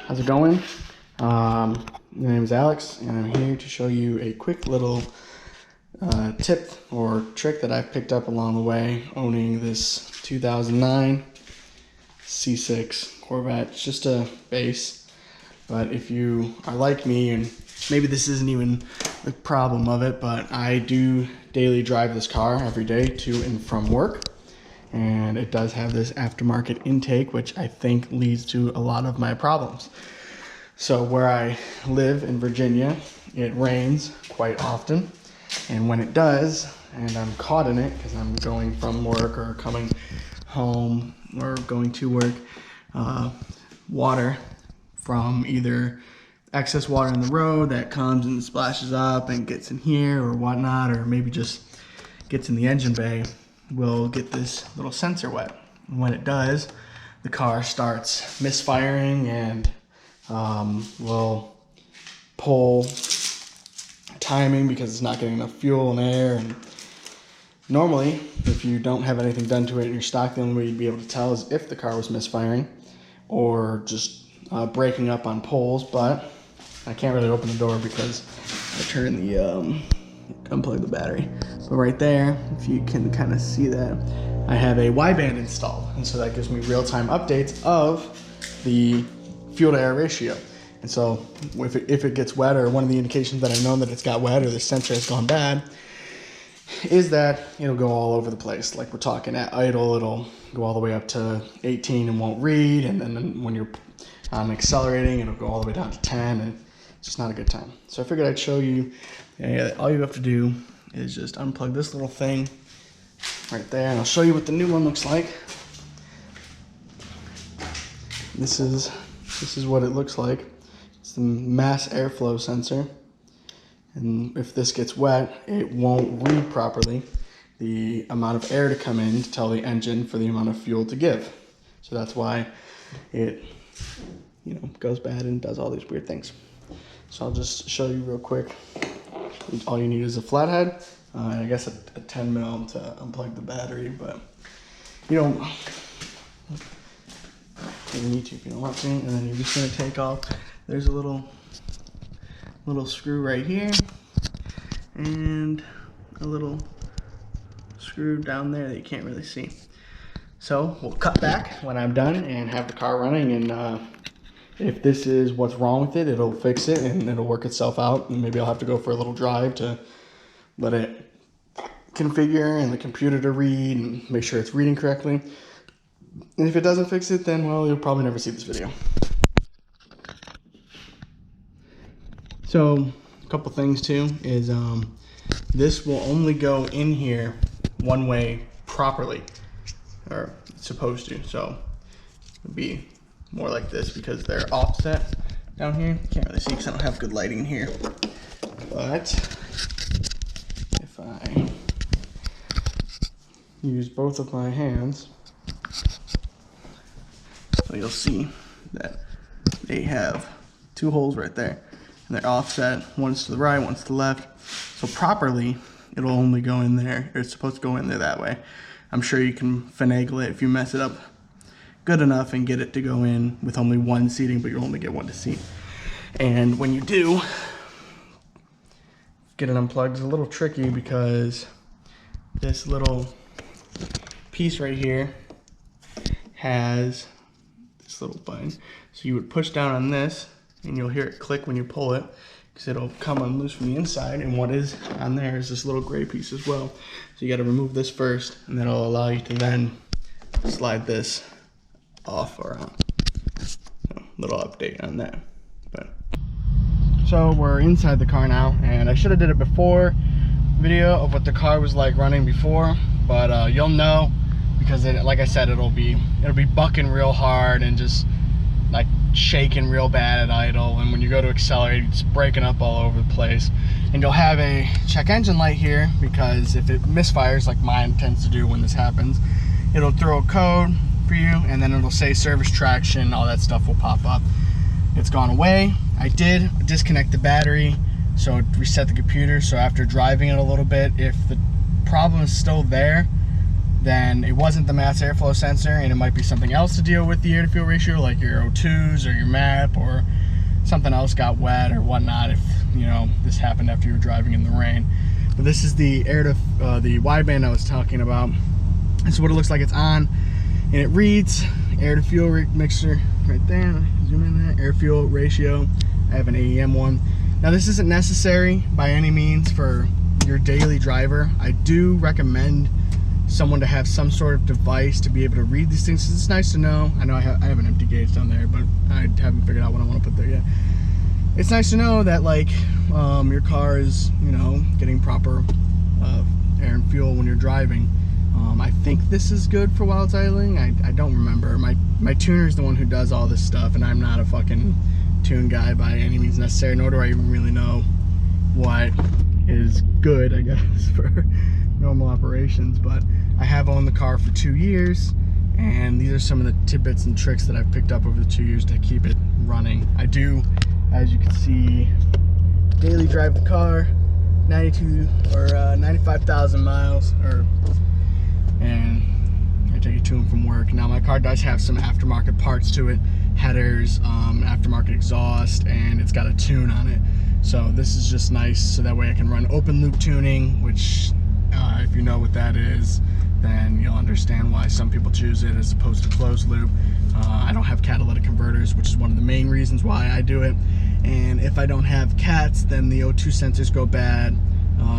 How's it going? My name is Alex, and I'm here to show you a quick little tip or trick that I've picked up along the way owning this 2009 C6 Corvette. It's just a base, but if you are like me, and maybe this isn't even the problem of it, but I do daily drive this car every day to and from work. And it does have this aftermarket intake, which I think leads to a lot of my problems. So where I live in Virginia, it rains quite often. And when it does, and I'm caught in it because I'm going from work or coming home or going to work, water from either excess water on the road that comes and splashes up and gets in here or whatnot, or maybe just gets in the engine bay, will get this little sensor wet. And when it does, the car starts misfiring and will pull timing because it's not getting enough fuel and air. And normally, if you don't have anything done to it in your stock, the only way you'd be able to tell is if the car was misfiring or just breaking up on poles. But I can't really open the door because I turned the unplug the battery. But right there, if you can kind of see that, I have a Y-band installed, and so that gives me real-time updates of the fuel to air ratio. And so if it gets wet, or one of the indications that I know that it's got wet or the sensor has gone bad, is that it'll go all over the place. Like we're talking at idle, it'll go all the way up to 18 and won't read, and then when you're accelerating, it'll go all the way down to 10, and it's just not a good time. So I figured I'd show you. All you have to do is just unplug this little thing right there, and I'll show you what the new one looks like. This is what it looks like. It's the mass airflow sensor, and if this gets wet, it won't read properly the amount of air to come in to tell the engine for the amount of fuel to give. So that's why it goes bad and does all these weird things. So I'll just show you real quick. All you need is a flathead, and I guess a 10 mil to unplug the battery, but you don't need to if you don't want to. And then you're just going to take off. There's a little screw right here, and a little screw down there that you can't really see. So we'll cut back when I'm done and have the car running, and if this is what's wrong with it, it'll fix it and it'll work itself out. And maybe I'll have to go for a little drive to let it configure and the computer to read and make sure it's reading correctly. And if it doesn't fix it, then, well, you'll probably never see this video. So a couple things too is this will only go in here one way properly, or it's supposed to. So it'll be more like this because they're offset down here. Can't really see because I don't have good lighting in here. But if I use both of my hands, so you'll see that they have two holes right there, and they're offset. One's to the right, one's to the left. So properly, it'll only go in there, or it's supposed to go in there that way. I'm sure you can finagle it if you mess it up good enough and get it to go in with only one seating, but you only get one to seat. And when you do get it unplugged, it's a little tricky because this little piece right here has this little button. So you would push down on this and you'll hear it click when you pull it, because it'll come unloose from the inside, and what is on there is this little gray piece as well. So you got to remove this first, and that'll allow you to then slide this off or on. So, little update on that. But so we're inside the car now, and I should have did it before video of what the car was like running before, but you'll know because like I said, it'll be bucking real hard and just like shaking real bad at idle, and when you go to accelerate, it's breaking up all over the place. And you'll have a check engine light here, because if it misfires like mine tends to do when this happens, it'll throw a code for you, and then it'll say service traction, all that stuff will pop up. It's gone away. I did disconnect the battery, so it reset the computer. So after driving it a little bit, if the problem is still there, then it wasn't the mass airflow sensor, and it might be something else to deal with the air to fuel ratio, like your O2s or your MAF, or something else got wet or whatnot, if you know this happened after you were driving in the rain. But this is the the wideband I was talking about. This is what it looks like. It's on, and it reads air to fuel mixture right there. Zoom in that air fuel ratio. I have an AEM one. Now this isn't necessary by any means for your daily driver. I do recommend someone to have some sort of device to be able to read these things. It's nice to know. I know I have an empty gauge down there, but I haven't figured out what I want to put there yet. It's nice to know that, like, your car is, you know, getting proper air and fuel when you're driving. I think this is good for while it's idling. I don't remember. My tuner is the one who does all this stuff, and I'm not a fucking tune guy by any means necessary, nor do I even really know what is good, I guess, for normal operations. But I have owned the car for 2 years, and these are some of the tidbits and tricks that I've picked up over the 2 years to keep it running. I do, as you can see, daily drive the car 95,000 miles, and I take it to and from work. Now my car does have some aftermarket parts to it, headers, aftermarket exhaust, and it's got a tune on it. So this is just nice, so that way I can run open loop tuning, which if you know what that is, then you'll understand why some people choose it as opposed to closed loop. I don't have catalytic converters, which is one of the main reasons why I do it. And if I don't have cats, then the O2 sensors go bad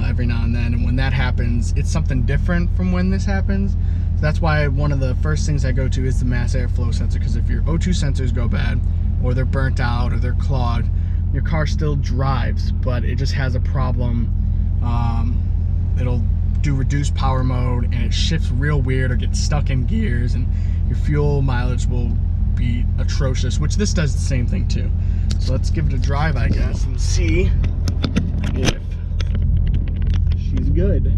every now and then. And when that happens, it's something different from when this happens. So that's why one of the first things I go to is the mass airflow sensor, because if your O2 sensors go bad, or they're burnt out, or they're clogged, your car still drives, but it just has a problem. It'll do reduced power mode, and it shifts real weird or gets stuck in gears, and your fuel mileage will be atrocious, which this does the same thing too. So let's give it a drive, I guess, and see if she's good.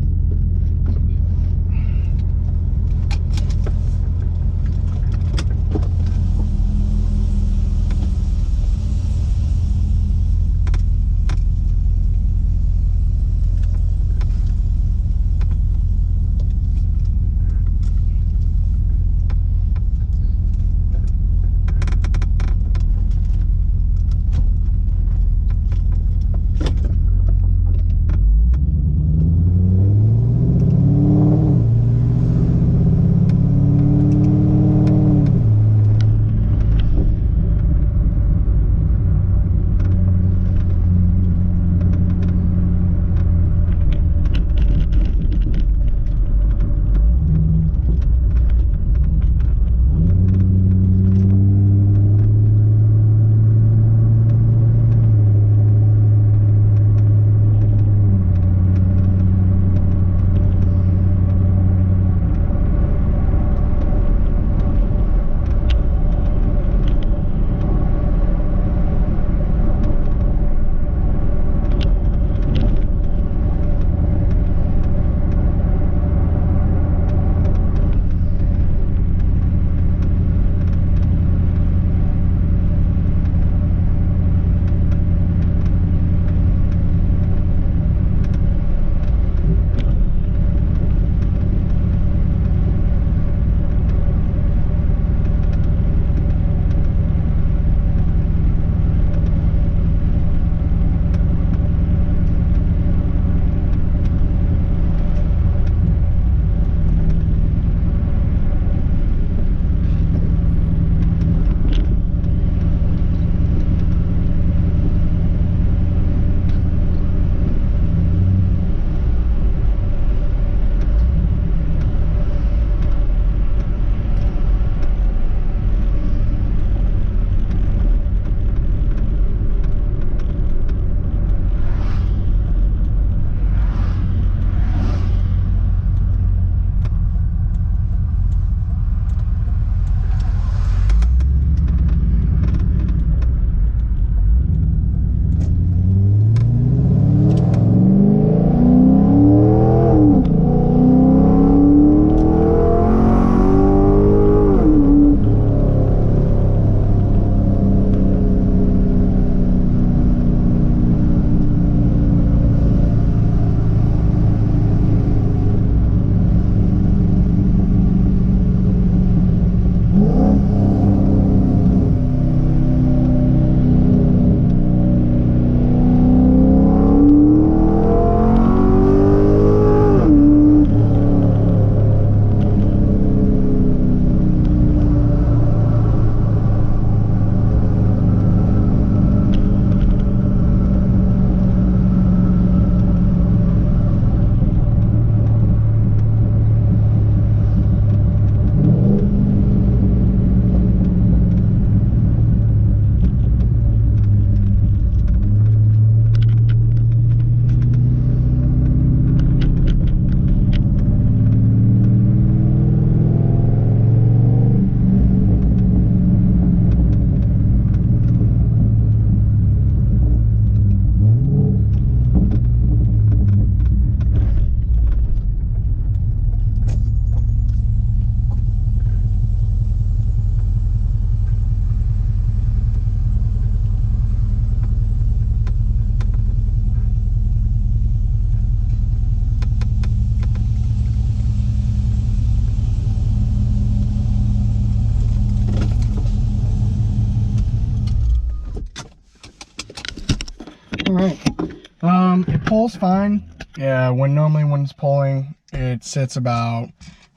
It pulls fine. Yeah, when it's pulling, it sits about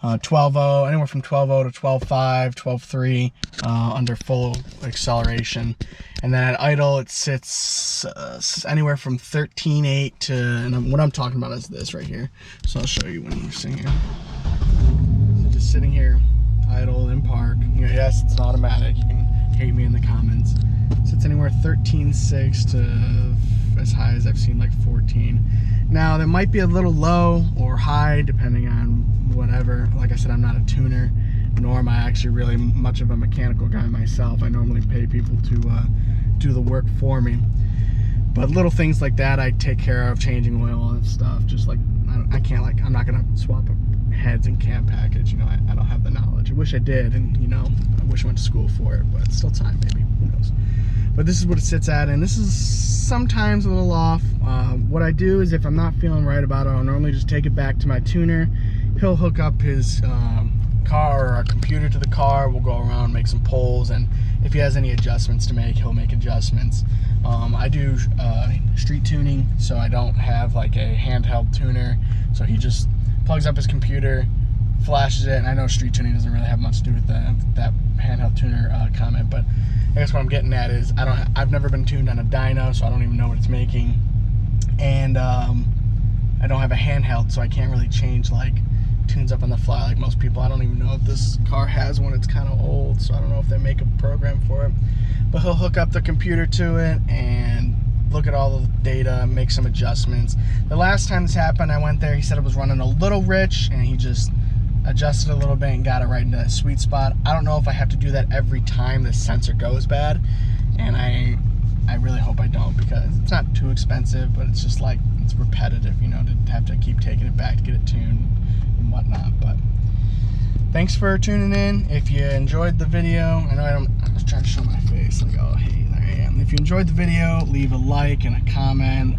12.0, anywhere from 12.0 to 12.5, 12.3 under full acceleration. And then at idle, it sits anywhere from 13.8 to, and what I'm talking about is this right here. So I'll show you when you're sitting here. So just sitting here, idle in park. Yes, it's an automatic. You can hate me in the comments. So it's anywhere 13.6 to as high as I've seen like 14. Now that might be a little low or high depending on whatever. Like I said, I'm not a tuner, nor am I actually really much of a mechanical guy myself. I normally pay people to do the work for me. But little things like that I take care of, changing oil and stuff. Just like I'm not gonna swap heads and cam package. You know, I don't have the knowledge. I wish I did, and you know, I wish I went to school for it. But it's still time, maybe. Who knows? But this is what it sits at, and this is sometimes a little off. What I do is if I'm not feeling right about it, I'll normally just take it back to my tuner. He'll hook up his car or a computer to the car. We'll go around, make some polls, and if he has any adjustments to make, he'll make adjustments. I do street tuning, so I don't have like a handheld tuner. So he just plugs up his computer, flashes it, and I know street tuning doesn't really have much to do with that handheld tuner comment, but I guess what I'm getting at is I've never been tuned on a dyno, so I don't even know what it's making, and I don't have a handheld, so I can't really change like tunes up on the fly like most people. I don't even know if this car has one. It's kind of old, so I don't know if they make a program for it, but he'll hook up the computer to it and look at all the data, make some adjustments. The last time this happened, I went there, he said it was running a little rich, and he just adjusted a little bit and got it right into that sweet spot. I don't know if I have to do that every time the sensor goes bad, and I really hope I don't, because it's not too expensive, but it's just like, it's repetitive, you know, to have to keep taking it back to get it tuned and whatnot. But thanks for tuning in. If you enjoyed the video, I was trying to show my face, like, oh, hey, there I am. If you enjoyed the video, leave a like and a comment.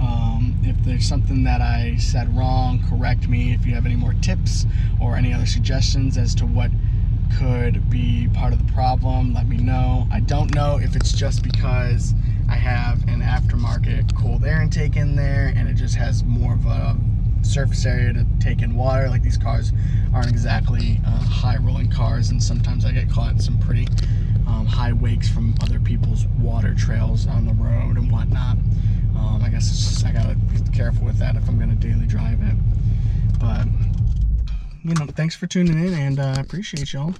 If there's something that I said wrong, correct me. If you have any more tips or any other suggestions as to what could be part of the problem, let me know. I don't know if it's just because I have an aftermarket cold air intake in there and it just has more of a surface area to take in water. Like, these cars aren't exactly high rolling cars, and sometimes I get caught in some pretty high wakes from other people's water trails on the road and whatnot. I guess it's just, I gotta be careful with that if I'm gonna daily drive it. But you know, thanks for tuning in, and I appreciate y'all.